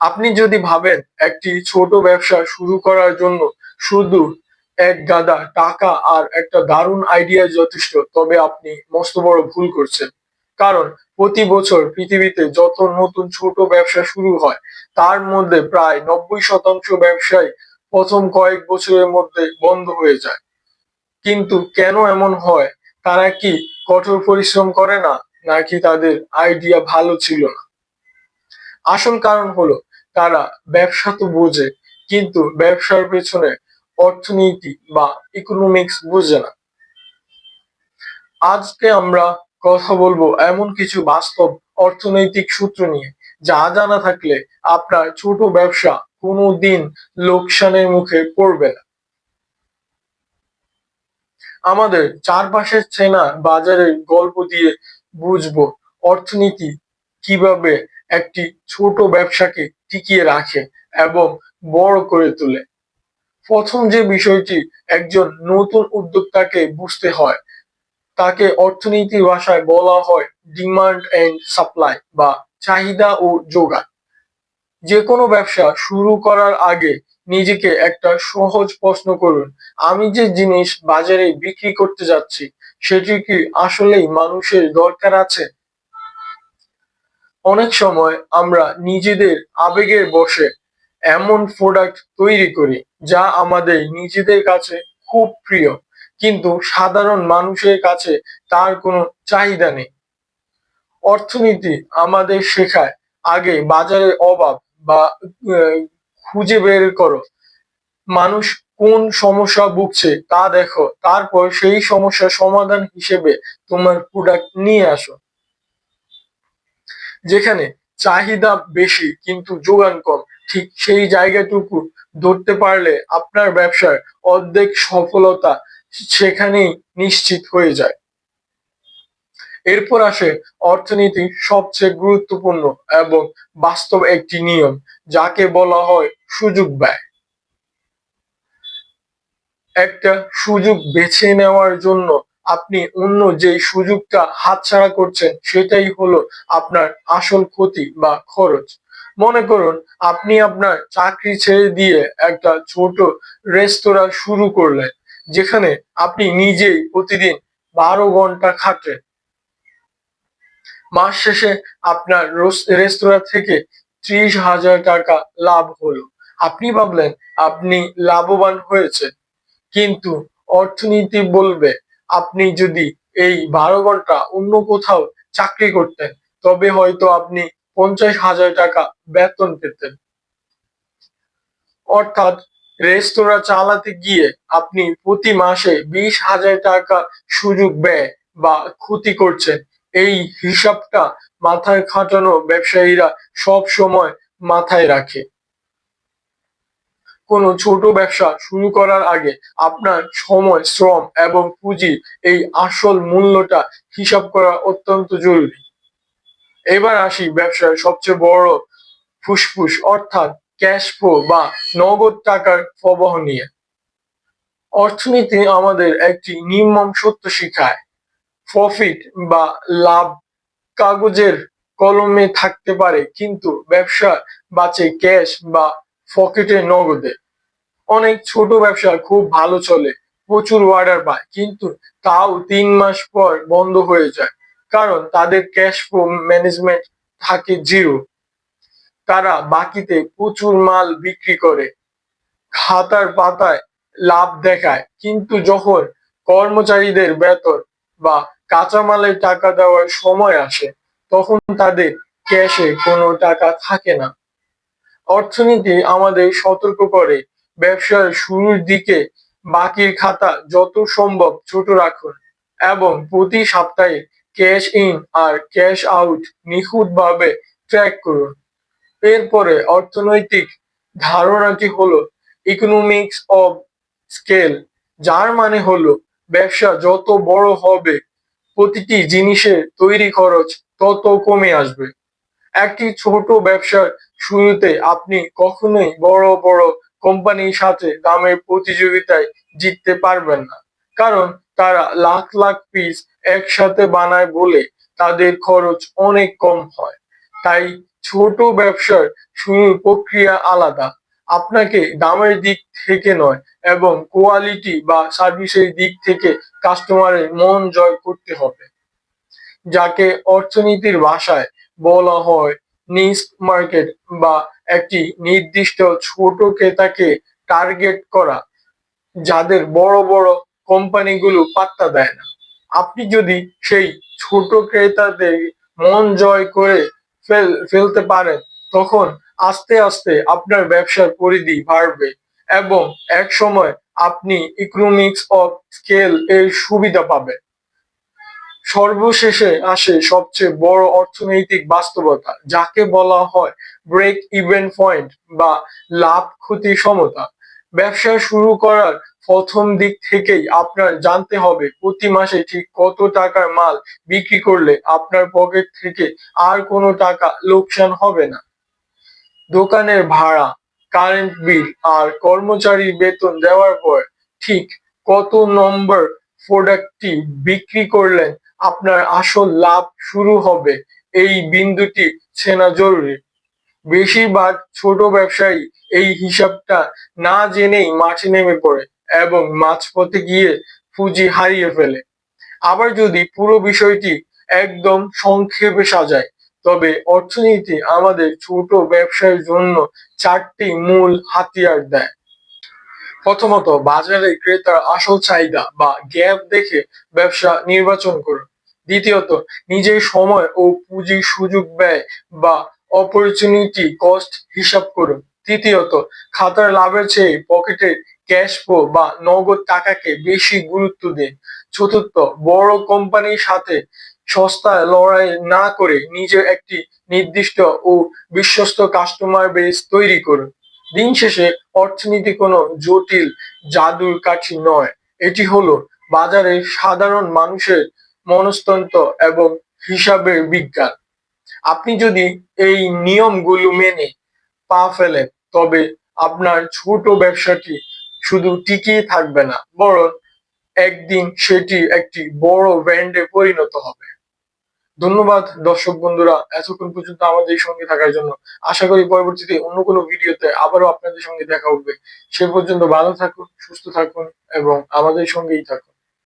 আপনি যদি ভাবেন একটি ছোট ব্যবসা শুরু করার জন্য শুধু এক গাদা টাকা আর একটা দারুণ আইডিয়া যথেষ্ট, তবে আপনি মস্ত বড় ভুল করছেন। কারণ প্রতি বছর পৃথিবীতে যত নতুন ছোট ব্যবসা শুরু হয়, তার মধ্যে প্রায় 90% ব্যবসায় প্রথম কয়েক বছরের মধ্যে বন্ধ হয়ে যায়। কিন্তু কেন এমন হয়? তারা কি কঠোর পরিশ্রম করে না, নাকি তাদের আইডিয়া ভালো ছিল না? আসল কারণ হলো তারা ব্যবসা তো বোঝে, কিন্তু ব্যবসার পেছনে অর্থনীতি বা ইকোনমিক্স বোঝে না। আজকে আমরা কথা বলবো এমন কিছু বাস্তব অর্থনৈতিক সূত্র নিয়ে, যা জানা থাকলে আপনার ছোট ব্যবসা কোনোদিন লোকসানের মুখে পড়বে না। আমাদের চারপাশের চেনা বাজারের গল্প দিয়ে বুঝবো অর্থনীতি কিভাবে একটি ছোট ব্যবসাকে টিকিয়ে রাখে এবং বড় করে তোলে। প্রথম যে বিষয়টি একজন নতুন উদ্যোক্তাকে বুঝতে হয়, তাকে অর্থনীতির ভাষায় বলা হয় ডিমান্ড এন্ড সাপ্লাই বা চাহিদা ও যোগান। যে কোনো ব্যবসা শুরু করার আগে নিজেকে একটা সহজ প্রশ্ন করুন: আমি যে জিনিস বাজারে বিক্রি করতে যাচ্ছি, সেটি কি আসলেই মানুষের দরকার আছে? অনেক সময় আমরা নিজেদের আবেগের বশে এমন প্রোডাক্ট তৈরি করি যা আমাদের নিজেদের কাছে খুব প্রিয়, কিন্তু সাধারণ মানুষের কাছে তার কোনো চাহিদা নেই। অর্থনীতি আমাদের শেখায় আগে বাজারের অভাব বা খুঁজে বের করো, মানুষ কোন সমস্যা ভুগছে তা দেখো, তারপর সেই সমস্যার সমাধান হিসেবে তোমার প্রোডাক্ট নিয়ে আসো। যেখানে চাহিদা বেশি কিন্তু যোগান কম, ঠিক সেই জায়গাটুকু ধরতে পারলে আপনার ব্যবসার অর্ধেক সফলতা সেখানেই নিশ্চিত হয়ে যায়। এরপর আসে অর্থনীতির সবচেয়ে গুরুত্বপূর্ণ এবং বাস্তব একটি নিয়ম, যাকে বলা হয় সুযোগ ব্যয়। একটা সুযোগ বেছে নেওয়ার জন্য আপনি অন্য যে সুযোগটা হাতছাড়া করছেন, সেটাই হলো আপনার আসল ক্ষতি বা খরচ। মনে করুন আপনি আপনার চাকরি ছেড়ে দিয়ে একটা ছোট রেস্তোরাঁ শুরু করলেন, যেখানে আপনি নিজেই প্রতিদিন 12 ঘন্টা খাটেন। মাস শেষে আপনার রেস্তোরাঁ থেকে 30,000 টাকা লাভ হলো। আপনি ভাবলেন আপনি লাভবান হয়েছেন, কিন্তু অর্থনীতি বলবে আপনি যদি এই 12 ঘন্টা অন্য কোথাও চাকরি করতেন, তবে হয়তো আপনি 50,000 টাকা বেতন পেতেন। অর্থাৎ রেস্তোরাঁ চালাতে গিয়ে আপনি প্রতি মাসে 20,000 টাকা সুযোগ ব্যয় বা ক্ষতি করছেন। এই হিসাবটা মাথায় খাটানো ব্যবসায়ীরা সব সময় মাথায় রাখে। কোনো ছোট ব্যবসা শুরু করার আগে আপনার সময়, শ্রম এবং পুঁজির এই আসল মূল্যটা হিসাব করা অত্যন্ত জরুরি। এবার আসি ব্যবসার সবচেয়ে বড় ফুসফুস, অর্থাৎ ক্যাশ ফ্লো বা নগদ টাকার প্রবাহ নিয়ে। অর্থনীতি আমাদের একটি নির্মম সত্য শিখায়: প্রফিট বা লাভ কাগজের কলমে থাকতে পারে, কিন্তু ব্যবসা বাঁচে ক্যাশ বা পকেটে নগদে। অনেক ছোট ব্যবসা খুব ভালো চলে, প্রচুর অর্ডার পায়, কিন্তু তাও 3 মাস পর বন্ধ হয়ে যায়, কারণ তাদের ক্যাশ ফ্লো ম্যানেজমেন্ট থাকে জিরো। তারা বাকিতে প্রচুর মাল বিক্রি করে, খাতার পাতায় লাভ দেখায়, কিন্তু যখন কর্মচারীদের বেতন বা কাঁচামালের টাকা দেওয়ার সময় আসে, তখন তাদের ক্যাশে কোনো টাকা থাকে না। অর্থনীতি আমাদের সতর্ক করে, ব্যবসার শুরুর দিকে বাকির খাতা যত সম্ভব ছোট রাখুন এবং প্রতি সপ্তাহে ক্যাশ ইন আর ক্যাশ আউট নিখুঁতভাবে ট্র্যাক করুন। এরপরে অর্থনৈতিক ধারণাটি হলো ইকোনমিক্স অফ স্কেল, যার মানে হলো ব্যবসা যত বড় হবে, প্রতিটি জিনিসের তৈরি খরচ তত কমে আসবে। একটি ছোট ব্যবসার শুরুতে আপনি কখনোই বড় বড় কোম্পানির সাথে দামের প্রতিযোগিতায় জিততে পারবেন না, কারণ তারা লাখ লাখ পিস একসাথে বানায় বলে তাদের খরচ অনেক কম হয়। তাই ছোট ব্যবসার শুরুর প্রক্রিয়া আলাদা। আপনাকে দামের দিক থেকে নয় এবং কোয়ালিটি বা সার্ভিসের দিক থেকে কাস্টমারের মন জয় করতে হবে, যাকে অর্থনীতির ভাষায় বলা হয় নিশ মার্কেট বা একটি নির্দিষ্ট ছোট ক্রেতাকে টার্গেট করা, যাদের বড় বড় কোম্পানিগুলো পাত্তা দেয় না। আপনি যদি সেই ছোট ক্রেতাদের মন জয় করে ফেলতে পারেন, তখন আস্তে আস্তে আপনার ব্যবসার পরিধি বাড়বে এবং এক সময় আপনি ইকোনমিক্স অফ স্কেল এর সুবিধা পাবেন। সর্বশেষে আসে সবচেয়ে বড় অর্থনৈতিক বাস্তবতা, যাকে বলা হয় ব্রেক ইভেন পয়েন্ট বা লাভ ক্ষতি সমতা। ব্যবসা শুরু করার প্রথম দিক থেকেই আপনার জানতে হবে প্রতি মাসে ঠিক কত টাকার মাল বিক্রি করলে আপনার পকেট থেকে আর কোনো টাকা লোকসান হবে না। দোকানের ভাড়া, কারেন্ট বিল আর কর্মচারীর বেতন দেওয়ার পর ঠিক কত নম্বর প্রোডাক্টটি বিক্রি করলেন আপনার আসল লাভ শুরু হবে, এই বিন্দুটি চেনা জরুরি। বেশিরভাগ ছোট ব্যবসায়ী এই হিসাবটা না জেনেই মাঠে নেমে পড়ে এবং মাঝপথে গিয়ে পুঁজি হারিয়ে ফেলে। আবার যদি পুরো বিষয়টি একদম সংক্ষেপে সাজায়, তবে অর্থনীতি আমাদের ছোট ব্যবসার জন্য চারটি মূল হাতিয়ার দেয়। প্রথমত, বাজারে ক্রেতার আসল চাহিদা বা গ্যাপ দেখে ব্যবসা নির্বাচন করুন। দ্বিতীয়ত, নিজের সময় ও পুঁজির সুযোগ ব্যয় বা অপরচুনিটি কস্ট হিসাব করুন। তৃতীয়ত, খাতার লাভের চেয়ে পকেটের ক্যাশ ফ্লো বা নগদ টাকাকে বেশি গুরুত্ব দিন। চতুর্থ, বড় কোম্পানির সাথে সস্তায় লড়াই না করে নিজের একটি নির্দিষ্ট ও বিশ্বস্ত কাস্টমার বেস তৈরি করুন। দিন শেষে অর্থনীতি কোনো জটিল জাদুর কাঠি নয়, এটি হলো বাজারের সাধারণ মানুষের মনস্তন্ত্র এবং হিসাবের বিজ্ঞান। আপনি যদি এই নিয়মগুলো মেনে পা ফেলেন, তবে আপনার ছোট ব্যবসাটি শুধু টিকিয়ে থাকবে না, বরং একদিন সেটি একটি বড় ব্র্যান্ডে পরিণত হবে। ধন্যবাদ দর্শক বন্ধুরা, এতক্ষণ পর্যন্ত আমাদের সঙ্গে থাকার জন্য। আশা করি পরবর্তীতে অন্য কোনো ভিডিওতে আবারও আপনাদের সঙ্গে দেখা হবে। সে পর্যন্ত ভালো থাকুন, সুস্থ থাকুন এবং আমাদের সঙ্গেই থাকুন।